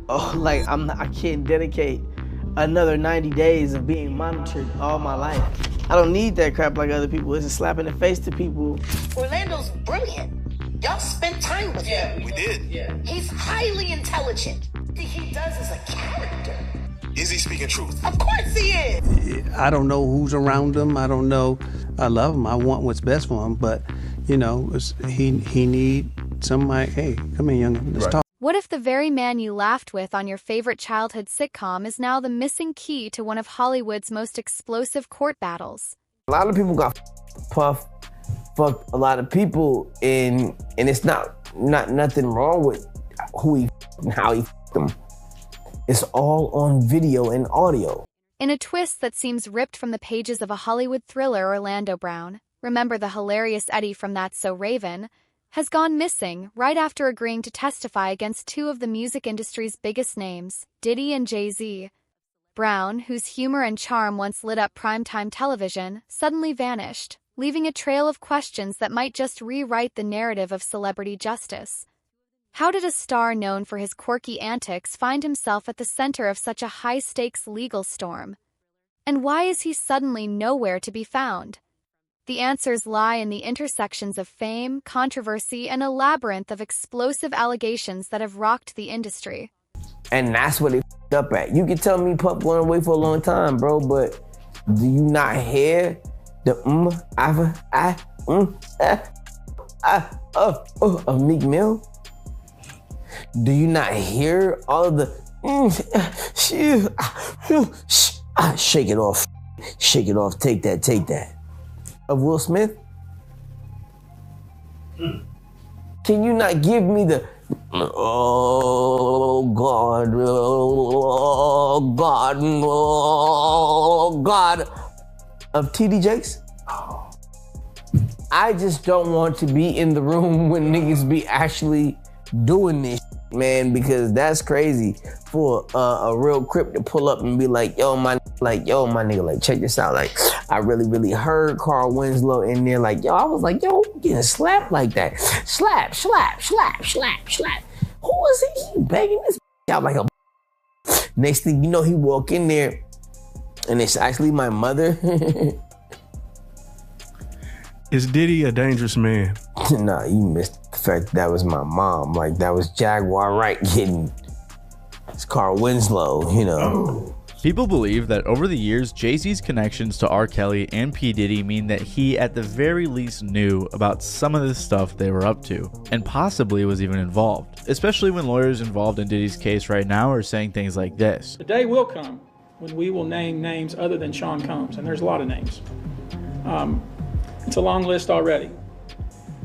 oh, like I can't dedicate another 90 days of being monitored all my life. I don't need that crap like other people. It's a slap in the face to people. Orlando's brilliant. Y'all spent time with him. We did. Yeah. He's highly intelligent. What he does is a character. Is he speaking truth? Of course he is. I don't know who's around him. I don't know. I love him. I want what's best for him. But, you know, he need somebody, hey, come here, young, let's talk. What if the very man you laughed with on your favorite childhood sitcom is now the missing key to one of Hollywood's most explosive court battles? A lot of people got Puff, fucked a lot of people, and it's not nothing wrong with who he and how he fucked them. It's all on video and audio. In a twist that seems ripped from the pages of a Hollywood thriller, Orlando Brown, remember the hilarious Eddie from That's So Raven, has gone missing right after agreeing to testify against two of the music industry's biggest names, Diddy and Jay-Z. Brown, whose humor and charm once lit up primetime television, suddenly vanished, leaving a trail of questions that might just rewrite the narrative of celebrity justice. How did a star known for his quirky antics find himself at the center of such a high-stakes legal storm? And why is he suddenly nowhere to be found? The answers lie in the intersections of fame, controversy, and a labyrinth of explosive allegations that have rocked the industry. And that's what they f***ed up at. You can tell me Puff going away for a long time, bro, but do you not hear the of Meek Mill? Do you not hear all of the shake it off, take that, of Will Smith? Can you not give me the oh God of TD Jakes? I just don't want to be in the room when niggas be actually doing this, man, because that's crazy for a real Crip to pull up and be like, yo, my nigga, like, check this out. Like, I really heard Carl Winslow in there. Like, yo, I was like, yo, getting slapped like that. Slap. Who is he begging this out like a next thing you know, he walk in there and it's actually my mother. Is Diddy a dangerous man? Nah, you missed the fact that was my mom. Like, that was Jaguar Wright getting it's Carl Winslow, you know. People believe that over the years, Jay-Z's connections to R. Kelly and P. Diddy mean that he at the very least knew about some of the stuff they were up to, and possibly was even involved, especially when lawyers involved in Diddy's case right now are saying things like this. The day will come when we will name names other than Sean Combs, and there's a lot of names. It's a long list already.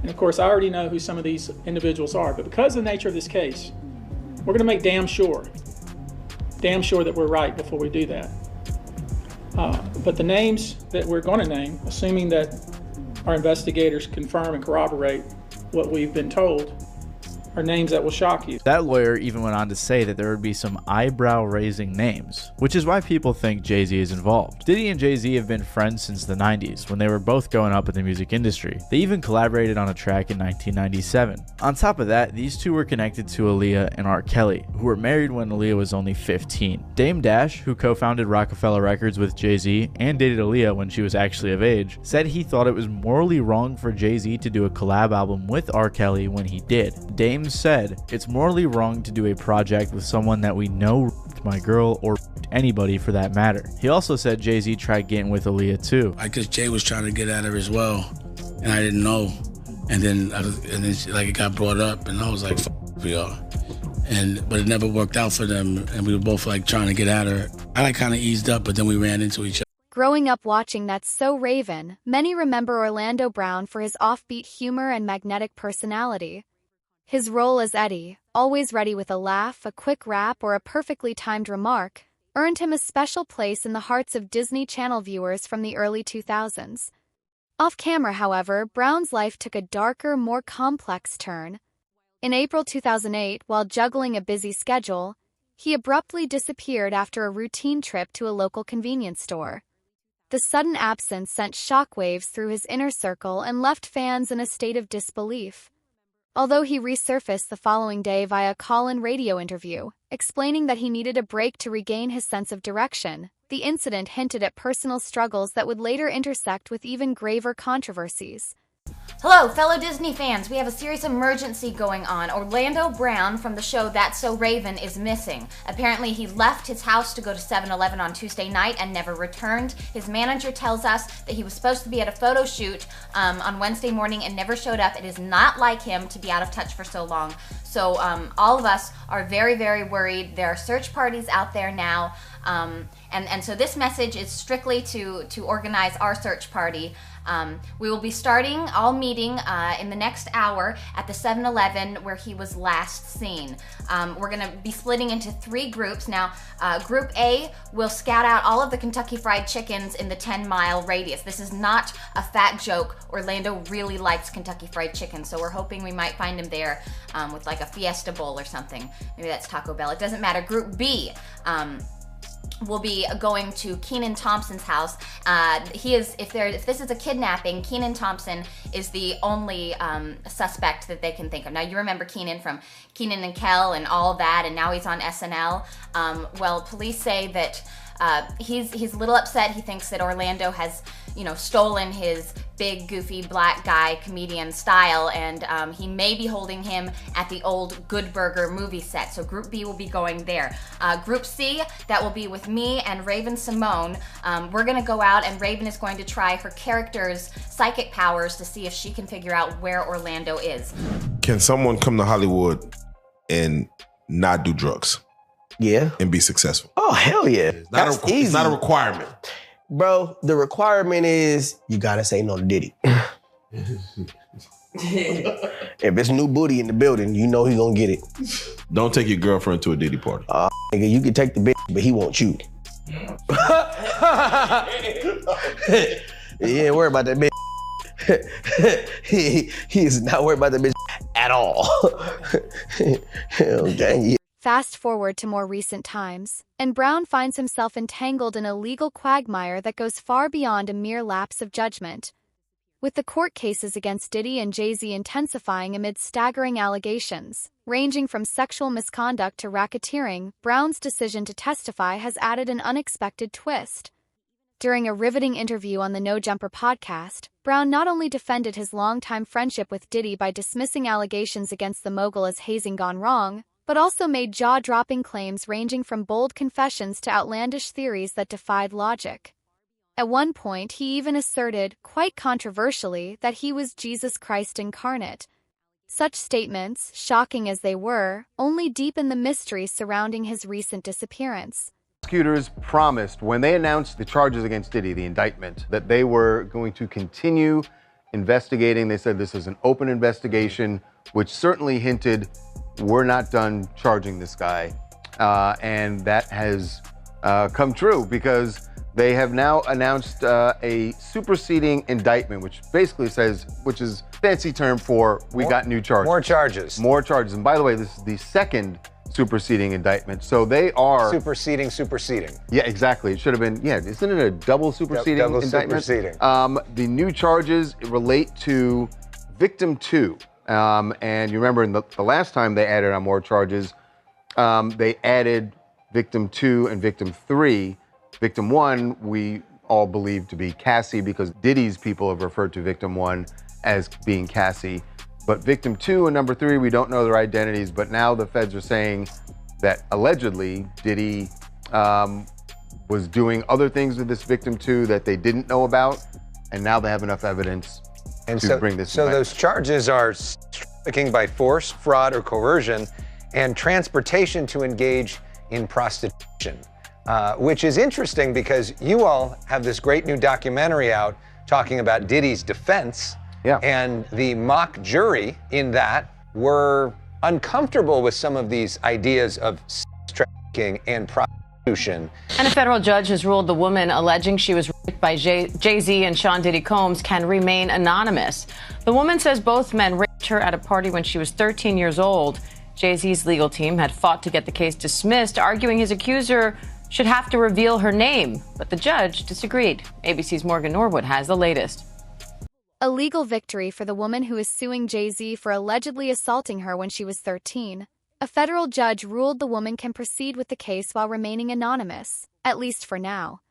And of course, I already know who some of these individuals are, but because of the nature of this case, we're gonna make damn sure that we're right before we do that. But the names that we're gonna name, assuming that our investigators confirm and corroborate what we've been told, are names that will shock you. That lawyer even went on to say that there would be some eyebrow-raising names, which is why people think Jay-Z is involved. Diddy and Jay-Z have been friends since the 90s, when they were both going up in the music industry. They even collaborated on a track in 1997. On top of that, these two were connected to Aaliyah and R. Kelly, who were married when Aaliyah was only 15. Dame Dash, who co-founded Rockefeller Records with Jay-Z and dated Aaliyah when she was actually of age, said he thought it was morally wrong for Jay-Z to do a collab album with R. Kelly when he did. Dame said, "It's morally wrong to do a project with someone that we know raped my girl or raped anybody for that matter." He also said Jay-Z tried getting with Aaliyah too. I guess Jay was trying to get at her as well, and I didn't know. And then like it got brought up, and I was like, "F we are." But it never worked out for them, and we were both like trying to get at her. I like kind of eased up, but then we ran into each other. Growing up watching That's So Raven, many remember Orlando Brown for his offbeat humor and magnetic personality. His role as Eddie, always ready with a laugh, a quick rap, or a perfectly timed remark, earned him a special place in the hearts of Disney Channel viewers from the early 2000s. Off camera, however, Brown's life took a darker, more complex turn. In April 2008, while juggling a busy schedule, he abruptly disappeared after a routine trip to a local convenience store. The sudden absence sent shockwaves through his inner circle and left fans in a state of disbelief. although he resurfaced the following day via call-in radio interview, explaining that he needed a break to regain his sense of direction. The incident hinted at personal struggles that would later intersect with even graver controversies. Hello, fellow Disney fans. We have a serious emergency going on. Orlando Brown from the show That's So Raven is missing. Apparently, he left his house to go to 7-Eleven on Tuesday night and never returned. His manager tells us that he was supposed to be at a photo shoot on Wednesday morning and never showed up. It is not like him to be out of touch for so long. So all of us are very, very worried. There are search parties out there now. And so this message is strictly to organize our search party. We will be starting all meeting in the next hour at the 7-Eleven where he was last seen. We're going to be splitting into 3 groups. Now, Group A will scout out all of the Kentucky Fried Chickens in the 10-mile radius. This is not a fat joke. Orlando really likes Kentucky Fried Chicken, so we're hoping we might find him there with like a Fiesta Bowl or something. Maybe that's Taco Bell. It doesn't matter. Group B will be going to Kenan Thompson's house. If this is a kidnapping, Kenan Thompson is the only suspect that they can think of. Now, you remember Kenan from Kenan and Kel and all that, and now he's on SNL. Well, police say that he's a little upset. He thinks that Orlando has, stolen his big, goofy, black guy comedian style, and he may be holding him at the old Good Burger movie set. So Group B will be going there. Group C, that will be with me and Raven Simone. We're gonna go out, and Raven is going to try her character's psychic powers to see if she can figure out where Orlando is. Can someone come to Hollywood and not do drugs? Yeah. And be successful? Oh, hell yeah. That's easy. It's not a requirement. Bro, the requirement is you gotta say no to Diddy. If it's new booty in the building, you know he gonna get it. Don't take your girlfriend to a Diddy party. Nigga, you can take the bitch, but he won't you. He ain't worried about that bitch. He is not worried about that bitch at all. Okay. Fast forward to more recent times, and Brown finds himself entangled in a legal quagmire that goes far beyond a mere lapse of judgment. With the court cases against Diddy and Jay-Z intensifying amid staggering allegations, ranging from sexual misconduct to racketeering, Brown's decision to testify has added an unexpected twist. During a riveting interview on the No Jumper podcast, Brown not only defended his longtime friendship with Diddy by dismissing allegations against the mogul as hazing gone wrong, but also made jaw-dropping claims ranging from bold confessions to outlandish theories that defied logic. At one point, he even asserted, quite controversially, that he was Jesus Christ incarnate. Such statements, shocking as they were, only deepen the mystery surrounding his recent disappearance. Prosecutors promised when they announced the charges against Diddy, the indictment, that they were going to continue investigating. They said this is an open investigation, which certainly hinted we're not done charging this guy. And that has come true because they have now announced a superseding indictment, which basically says, which is a fancy term for we got new charges. More charges. More charges. And by the way, this is the second superseding indictment. So they are... Superseding. Yeah, exactly. It should have been, isn't it a double superseding indictment? Superseding. The new charges relate to Victim 2. And you remember in the last time they added on more charges, they added Victim 2 and Victim 3. Victim 1, we all believe to be Cassie because Diddy's people have referred to Victim 1 as being Cassie. But Victim 2 and number 3, we don't know their identities, but now the feds are saying that allegedly Diddy was doing other things with this Victim 2 that they didn't know about, and now they have enough evidence to bring this So back. those charges are trafficking by force, fraud, or coercion, and transportation to engage in prostitution, which is interesting because you all have this great new documentary out talking about Diddy's defense. Yeah. And the mock jury in that were uncomfortable with some of these ideas of sex trafficking and prostitution. And a federal judge has ruled the woman alleging she was raped by Jay-Z and Sean Diddy Combs can remain anonymous. The woman says both men raped her at a party when she was 13 years old. Jay-Z's legal team had fought to get the case dismissed, arguing his accuser should have to reveal her name. But the judge disagreed. ABC's Morgan Norwood has the latest. a legal victory for the woman who is suing Jay-Z for allegedly assaulting her when she was 13. A federal judge ruled the woman can proceed with the case while remaining anonymous, at least for now.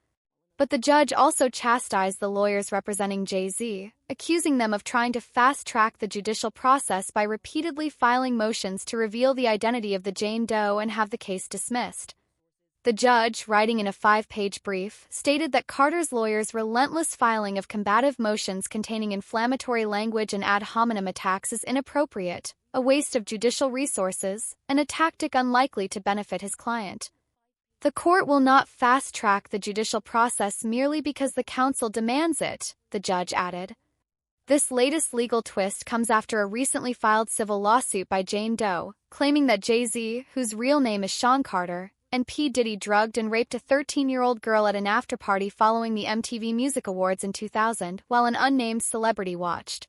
But the judge also chastised the lawyers representing Jay-Z, accusing them of trying to fast-track the judicial process by repeatedly filing motions to reveal the identity of the Jane Doe and have the case dismissed. The judge, writing in a 5-page brief, stated that Carter's lawyers' relentless filing of combative motions containing inflammatory language and ad hominem attacks is inappropriate, a waste of judicial resources, and a tactic unlikely to benefit his client. The court will not fast-track the judicial process merely because the counsel demands it, the judge added. This latest legal twist comes after a recently filed civil lawsuit by Jane Doe, claiming that Jay-Z, whose real name is Sean Carter, and P. Diddy drugged and raped a 13-year-old girl at an after-party following the MTV Music Awards in 2000 while an unnamed celebrity watched.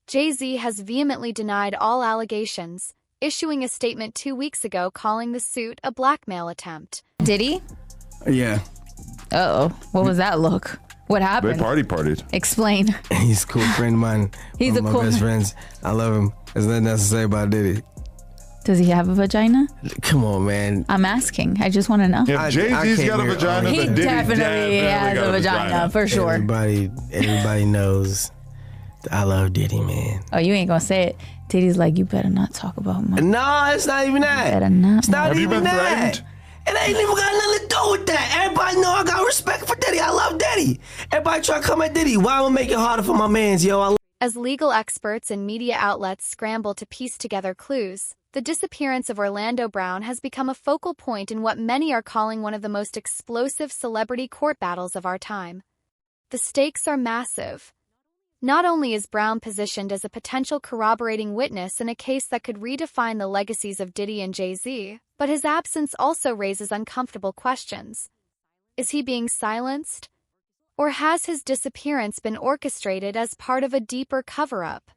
Jay-Z has vehemently denied all allegations, issuing a statement 2 weeks ago calling the suit a blackmail attempt. Diddy? Yeah. Uh-oh. What was that look? What happened? They partied. Explain. He's a cool friend of mine. He's One of my best friends. I love him. There's nothing else to say about Diddy. Does he have a vagina? Come on, man. I'm asking. I just want to know. If Jay-Z's got a vagina, He then Diddy definitely has got a vagina, for sure. Everybody knows that I love Diddy, man. Oh, you ain't gonna say it. Diddy's like, you better not talk about my... No, it's not even that. You better not. It's not Have you even been that. threatened? It ain't even got nothing to do with that. Everybody know I got respect for Diddy. I love Diddy. Everybody try to come at Diddy. Why am I make it harder for my mans, yo? As legal experts and media outlets scramble to piece together clues, the disappearance of Orlando Brown has become a focal point in what many are calling one of the most explosive celebrity court battles of our time. The stakes are massive. Not only is Brown positioned as a potential corroborating witness in a case that could redefine the legacies of Diddy and Jay-Z, but his absence also raises uncomfortable questions. Is he being silenced? Or has his disappearance been orchestrated as part of a deeper cover-up?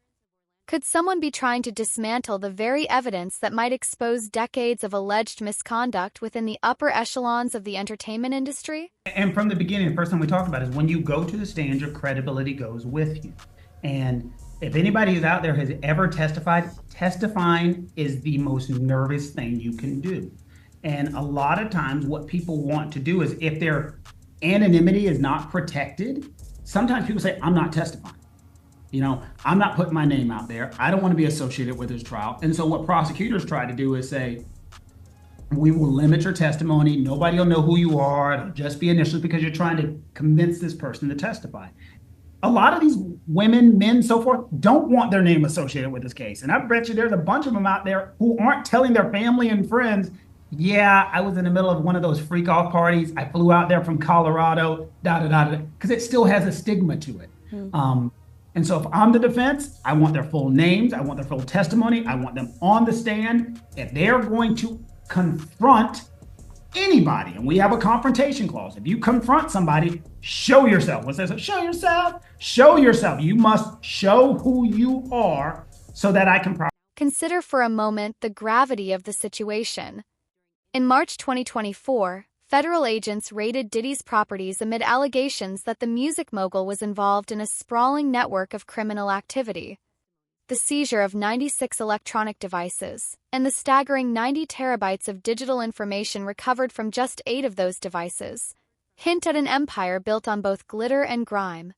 Could someone be trying to dismantle the very evidence that might expose decades of alleged misconduct within the upper echelons of the entertainment industry? And from the beginning, the first thing we talked about is when you go to the stand, your credibility goes with you. And if anybody who's out there has ever testified, testifying is the most nervous thing you can do. And a lot of times what people want to do is, if their anonymity is not protected, sometimes people say, I'm not testifying. You know, I'm not putting my name out there. I don't want to be associated with this trial. And so what prosecutors try to do is say, we will limit your testimony. Nobody will know who you are. It'll just be initials, because you're trying to convince this person to testify. A lot of these women, men, so forth, don't want their name associated with this case. And I bet you there's a bunch of them out there who aren't telling their family and friends, yeah, I was in the middle of one of those freak off parties. I flew out there from Colorado, because it still has a stigma to it. And so if I'm the defense, I want their full names. I want their full testimony. I want them on the stand. If they're going to confront anybody, and we have a confrontation clause, if you confront somebody, show yourself. What's that? Show yourself. Show yourself. You must show who you are so that I can... Consider for a moment the gravity of the situation. In March 2024, federal agents raided Diddy's properties amid allegations that the music mogul was involved in a sprawling network of criminal activity. The seizure of 96 electronic devices, and the staggering 90 terabytes of digital information recovered from just 8 of those devices, hint at an empire built on both glitter and grime.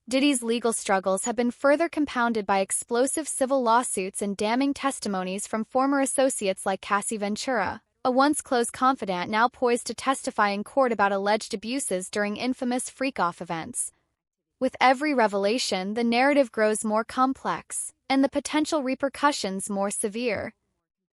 Diddy's legal struggles have been further compounded by explosive civil lawsuits and damning testimonies from former associates like Cassie Ventura, a once close confidant now poised to testify in court about alleged abuses during infamous freak-off events. With every revelation, the narrative grows more complex, and the potential repercussions more severe.